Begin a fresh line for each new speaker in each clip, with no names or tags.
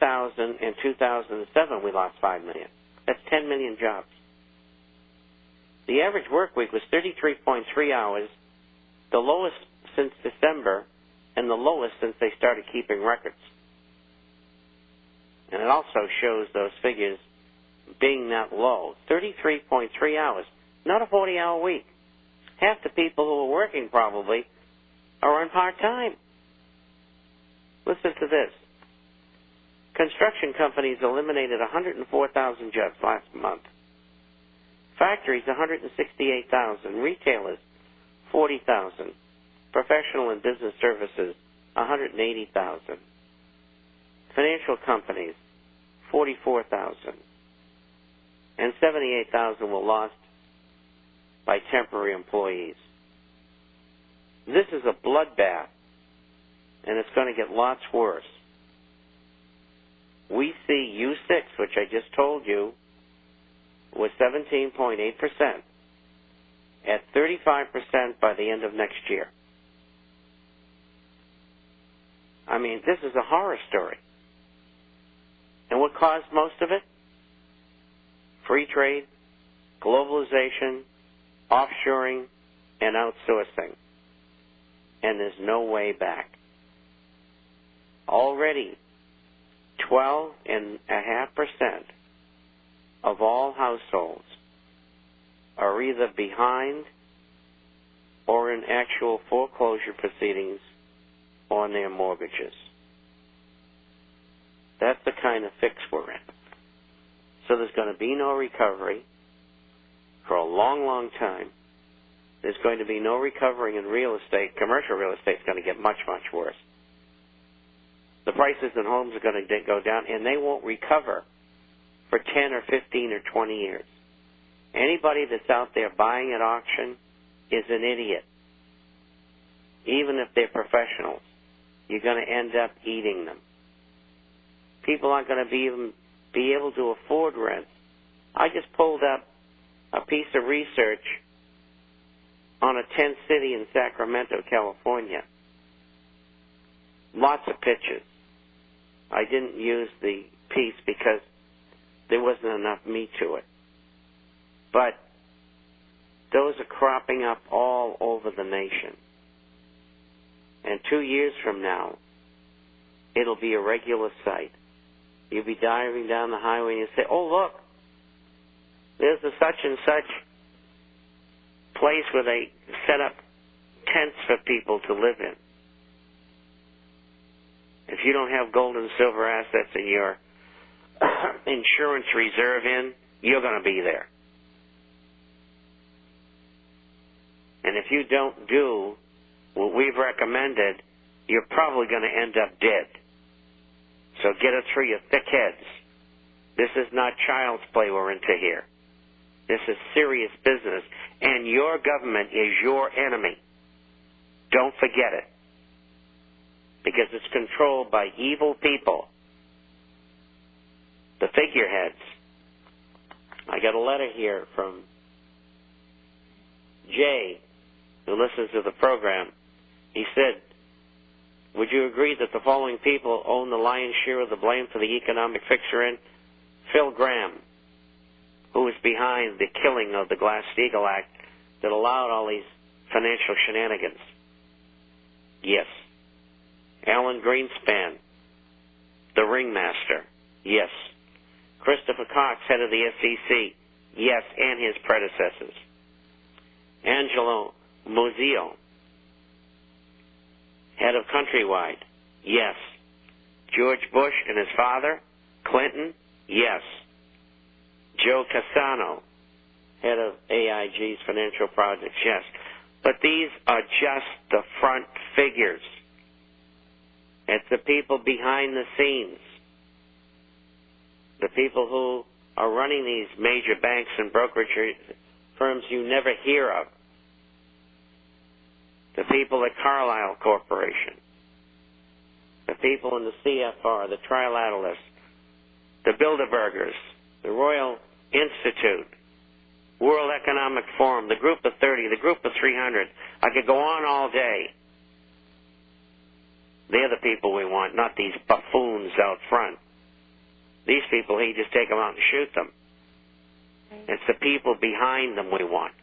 in 2007, we lost 5 million. That's 10 million jobs. The average work week was 33.3 hours, the lowest since December, and the lowest since they started keeping records. And it also shows those figures being that low. 33.3 hours, not a 40-hour week. Half the people who are working probably are on part-time. Listen to this. Construction companies eliminated 104,000 jobs last month. Factories, 168,000. Retailers, 40,000. Professional and business services, 180,000. Financial companies, 44,000. And 78,000 were lost by temporary employees. This is a bloodbath, and it's going to get lots worse. We see U6, which I just told you, was 17.8%, at 35% by the end of next year. I mean, this is a horror story. And what caused most of it? Free trade, globalization, offshoring, and outsourcing. And there's no way back. Already, 12.5% of all households are either behind or in actual foreclosure proceedings on their mortgages. That's the kind of fix we're in. So there's going to be no recovery for a long, long time. There's going to be no recovery in real estate. Commercial real estate is going to get much, much worse. The prices in homes are going to go down, and they won't recover for 10 or 15 or 20 years. Anybody that's out there buying at auction is an idiot. Even if they're professionals, you're going to end up eating them. People aren't going to be able to afford rent. I just pulled up a piece of research on a tent city in Sacramento, California. Lots of pictures. I didn't use the piece because there wasn't enough meat to it. But those are cropping up all over the nation. And 2 years from now, it'll be a regular sight. You'll be driving down the highway and you say, oh, look, there's a such and such place where they set up tents for people to live in. If you don't have gold and silver assets in your insurance reserve you're going to be there. And if you don't do what we've recommended, you're probably going to end up dead. So get it through your thick heads. This is not child's play we're into here. This is serious business, and your government is your enemy. Don't forget it. Because it's controlled by evil people, the figureheads. I got a letter here from Jay, who listens to the program. He said, would you agree that the following people own the lion's share of the blame for the economic fix we're in? Phil Gramm, who was behind the killing of the Glass-Steagall Act that allowed all these financial shenanigans. Yes. Alan Greenspan, the ringmaster. Yes. Christopher Cox, head of the SEC. Yes, and his predecessors. Angelo Muzio, head of Countrywide. Yes. George Bush and his father, Clinton. Yes. Joe Cassano, head of AIG's financial projects. Yes. But these are just the front figures. It's the people behind the scenes. The people who are running these major banks and brokerage firms you never hear of. The people at Carlyle Corporation. The people in the CFR, the Trilateralists, the Bilderbergers, the Royal Institute, World Economic Forum, the Group of 30, the Group of 300. I could go on all day. They're the people we want, not these buffoons out front These people, he just take them out and shoot them. It's the people behind them we want.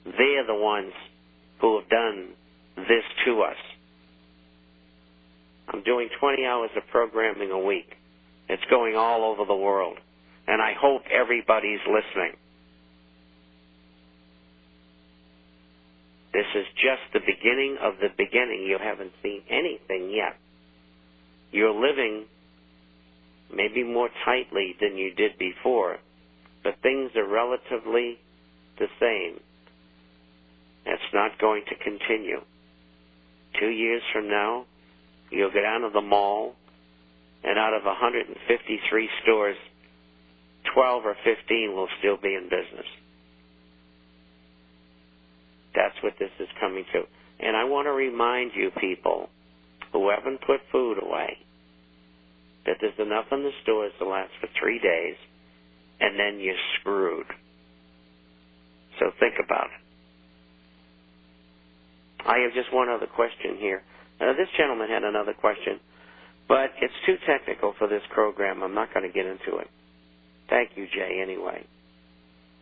They're the ones who have done this to us. I'm doing 20 hours of programming a week. It's going all over the world. And I hope everybody's listening. This is just the beginning of the beginning. You haven't seen anything yet. You're living maybe more tightly than you did before, but things are relatively the same. It's not going to continue. 2 years from now, you'll go down to the mall, and out of 153 stores, 12 or 15 will still be in business. That's what this is coming to. And I want to remind you people who haven't put food away that there's enough in the stores to last for 3 days, and then you're screwed. So think about it. I have just one other question here. This gentleman had another question, but it's too technical for this program. I'm not going to get into it. Thank you, Jay, anyway.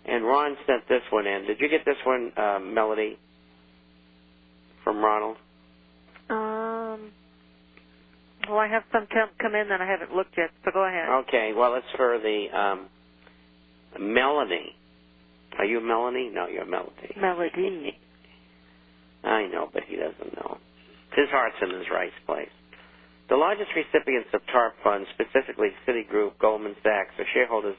And Ron sent this one in. Did you get this one, Melody, from Ronald?
Well, I have some come in that I haven't looked yet, so go ahead.
Okay, well, it's for the Melanie. Are you Melanie? No, you're Melody.
Melody.
I know, but he doesn't know. His heart's in his right place. The largest recipients of TARP funds, specifically Citigroup, Goldman Sachs, are shareholders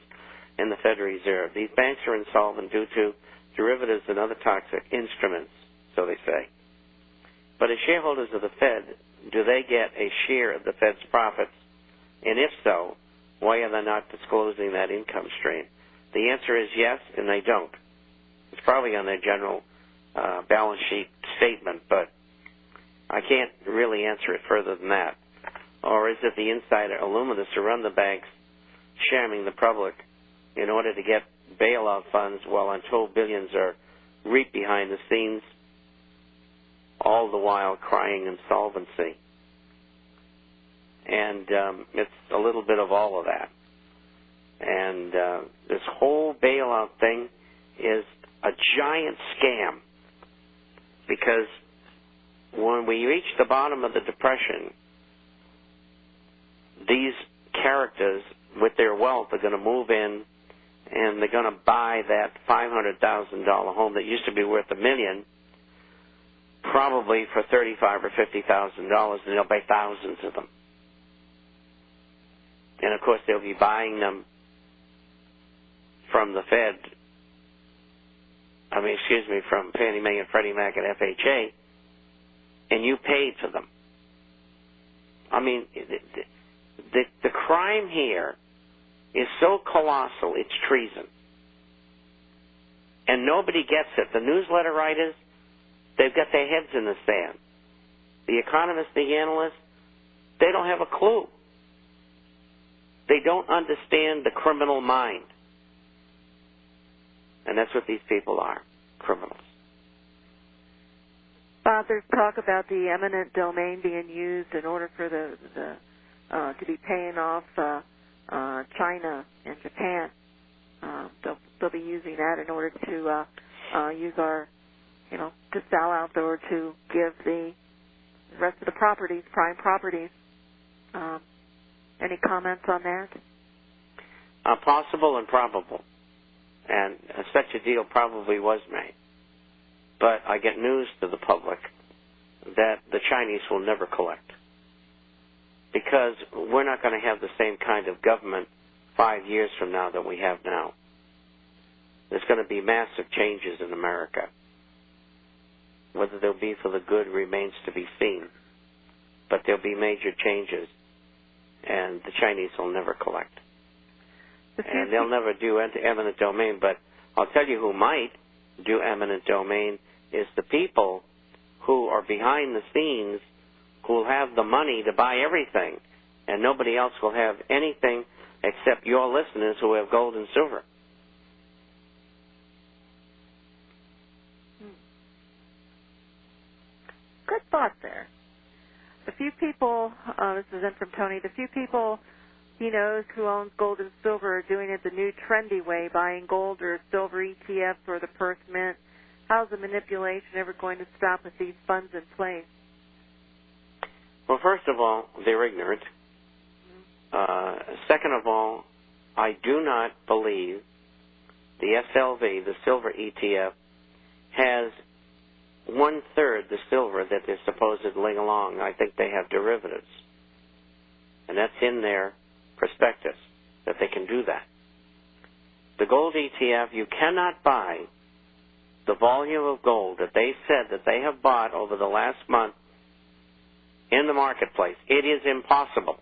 in the Federal Reserve. These banks are insolvent due to derivatives and other toxic instruments, so they say. But as shareholders of the Fed, do they get a share of the Fed's profits? And if so, why are they not disclosing that income stream? The answer is yes, and they don't. It's probably on their general balance sheet statement, but I can't really answer it further than that. Or is it the insider illuminists who run the banks shamming the public in order to get bailout funds while untold billions are reaped behind the scenes, all the while crying insolvency? And it's a little bit of all of that. And this whole bailout thing is a giant scam, because when we reach the bottom of the Depression, these characters with their wealth are going to move in, and they're going to buy that $500,000 home that used to be worth $1 million, probably for $35,000 or $50,000, and they'll buy thousands of them. And of course, they'll be buying them from the Fed. From Fannie Mae and Freddie Mac and FHA, and you paid for them. I mean, the crime here is so colossal, it's treason. And nobody gets it. The newsletter writers, they've got their heads in the sand. The economists, the analysts, they don't have a clue. They don't understand the criminal mind. And that's what these people are, criminals.
Bob, there's talk about the eminent domain being used in order for to be paying off China and Japan. They'll be using that in order to use our, to sell out or to give the rest of the properties, prime properties. Any comments on that?
Possible and probable. And such a deal probably was made. But I get news to the public that the Chinese will never collect, because we're not going to have the same kind of government 5 years from now that we have now. There's going to be massive changes in America. Whether they'll be for the good remains to be seen. But there'll be major changes, and the Chinese will never collect. And they'll never do eminent domain, but I'll tell you who might do eminent domain is the people who are behind the scenes, who will have the money to buy everything, and nobody else will have anything except your listeners who have gold and silver.
Good thought there. The few people, this is in from Tony, the few people he knows who owns gold and silver are doing it the new trendy way, buying gold or silver ETFs or the purse mint. How's the manipulation ever going to stop with these funds in place?
Well, first of all, they're ignorant. Second of all, I do not believe the SLV, the silver ETF, has one-third the silver that they're supposed to ling along. I think they have derivatives. And that's in their prospectus, that they can do that. The gold ETF, you cannot buy the volume of gold that they said that they have bought over the last month in the marketplace. It is impossible.